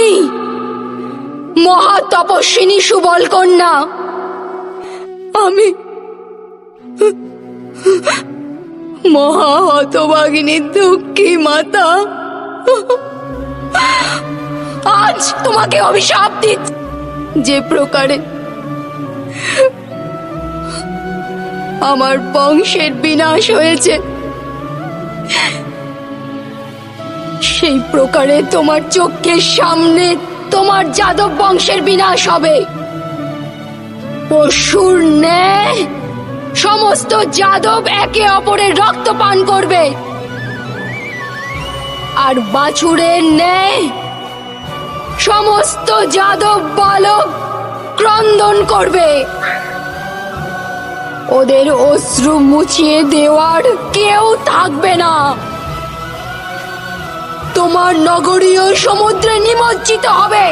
আমি মহা তপস্বিনী সুবল কন্যা, আমি মহা হতভাগিনী দুঃখী মাতা আজ তোমাকে অভিশাপ দিচ্ছি। যে প্রকারে আমার বংশের বিনাশ হয়েছে, সেই প্রকারে তোমার চোখের সামনে তোমার যাদব বংশের বিনাশ হবে। পশুর ন্যায় সমস্ত যাদব একে অপরের রক্ত পান করবে, আর বাছুরের ন্যায় সমস্ত যাদব বালক ক্রন্দন করবে। ওদের অশ্রু মুছিয়ে দেওয়ার কেউ থাকবে না। তোমার নগরীও সমুদ্রে নিমজ্জিত হবে।